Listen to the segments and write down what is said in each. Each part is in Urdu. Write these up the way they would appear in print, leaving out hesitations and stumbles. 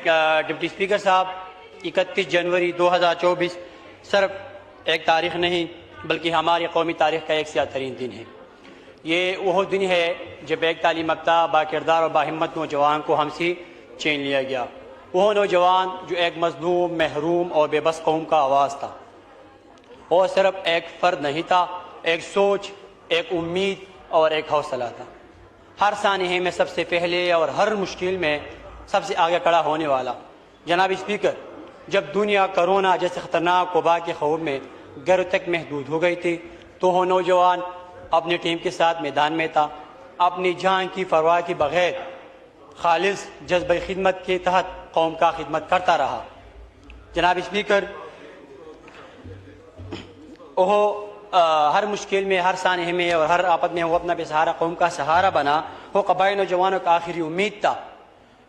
ڈپٹی اسپیکر صاحب، 31 جنوری 2024 صرف ایک تاریخ نہیں بلکہ ہماری قومی تاریخ کا ایک سیاہ ترین دن ہے۔ یہ وہ دن ہے جب ایک تعلیم یافتہ باکردار اور باہمت نوجوان کو ہم سے چھین لیا گیا۔ وہ نوجوان جو ایک مظلوم، محروم اور بے بس قوم کا آواز تھا، اور صرف ایک فرد نہیں تھا، ایک سوچ، ایک امید اور ایک حوصلہ تھا۔ ہر سانحے میں سب سے پہلے اور ہر مشکل میں سب سے آگے کھڑا ہونے والا۔ جناب اسپیکر، جب دنیا کرونا جیسے خطرناک وبا کے خوف میں گھر تک محدود ہو گئی تھی تو وہ نوجوان اپنی ٹیم کے ساتھ میدان میں تھا، اپنی جان کی پرواہ کے بغیر خالص جذبہ خدمت کے تحت قوم کا خدمت کرتا رہا۔ جناب اسپیکر، وہ ہر مشکل میں، ہر سانحے میں اور ہر آپت میں وہ اپنا بے سہارا قوم کا سہارا بنا۔ وہ قبائلی نوجوانوں کا آخری امید تھا،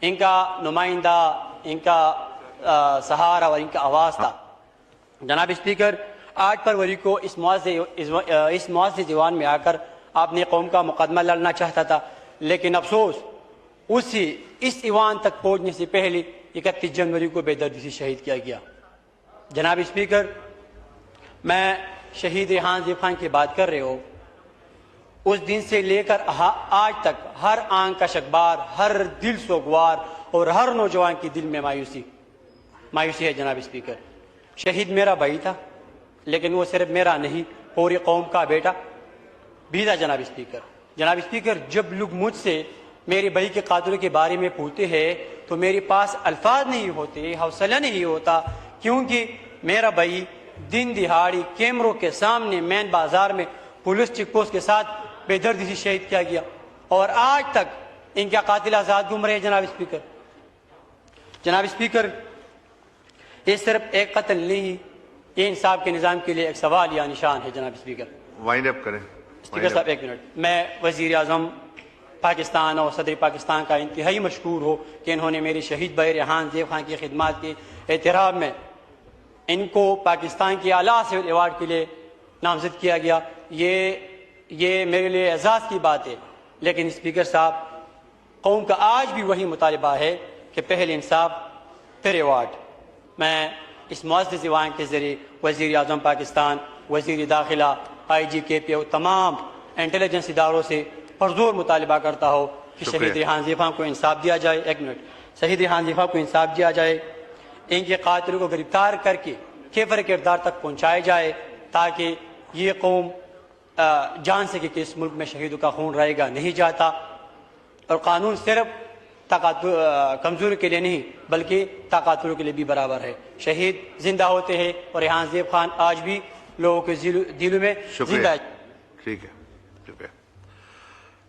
ان کا نمائندہ، ان کا سہارا اور ان کا آواز تھا۔ جناب اسپیکر، 8 فروری کو اس معزز دیوان میں آ کر آپ نے قوم کا مقدمہ لڑنا چاہتا تھا، لیکن افسوس اس ایوان تک پہنچنے سے پہلے 31 جنوری کو بے دردی سے شہید کیا گیا۔ جناب اسپیکر، میں شہید ریحان زیب خان کی بات کر رہے ہو۔ اس دن سے لے کر آج تک ہر آنکھ کا شکبار، ہر دل سوگوار اور ہر نوجوان کی دل میں مایوسی ہے۔ جناب اسپیکر، شہید میرا بھائی تھا، لیکن وہ صرف میرا نہیں، پوری قوم کا بیٹا بھی تھا۔ جناب اسپیکر، جب لوگ مجھ سے میرے بھائی کے قاتلوں کے بارے میں پوچھتے ہیں تو میرے پاس الفاظ نہیں ہوتے، حوصلہ نہیں ہوتا، کیونکہ میرا بھائی دن دہاڑی کیمروں کے سامنے مین بازار میں پولیس چیک پوسٹ کے ساتھ بے دردی سے شہید کیا گیا، اور آج تک ان کا قاتل آزاد گھوم رہے ہیں۔ جناب اسپیکر، یہ صرف ایک قتل نہیں، یہ انصاف کے نظام کے لیے ایک سوال یا نشان ہے۔ جناب اسپیکر، وائنڈ اپ کریں۔ اسپیکر صاحب ایک منٹ، میں وزیر اعظم پاکستان اور صدر پاکستان کا انتہائی مشکور ہوں کہ انہوں نے میری شہید بھائی ریحان زیب خان کی خدمات کے احترام میں ان کو پاکستان کی اعلیٰ سول ایوارڈ کے لیے نامزد کیا گیا۔ یہ میرے لیے اعزاز کی بات ہے، لیکن اسپیکر صاحب، قوم کا آج بھی وہی مطالبہ ہے کہ پہلے انصاف پھر ایوارڈ۔ میں اس معزز ایوان کے ذریعے وزیر اعظم پاکستان، وزیر داخلہ، IGKP اور تمام انٹیلیجنس اداروں سے پرزور مطالبہ کرتا ہوں کہ شہید ریحان زیب خان کو انصاف دیا جائے۔ ایک منٹ، شہید ریحان زیب خان کو انصاف دیا جائے، ان کے قاتلوں کو گرفتار کر کے کیفر کردار تک پہنچایا جائے، تاکہ یہ قوم جان سکے کہ اس ملک میں شہیدوں کا خون رہے گا نہیں جاتا، اور قانون صرف کمزوروں کے لیے نہیں بلکہ طاقتوروں کے لیے بھی برابر ہے۔ شہید زندہ ہوتے ہیں اور ریحان زیب خان آج بھی لوگوں کے دلوں میں زندہ ہے۔ ٹھیک ہے، شکریہ۔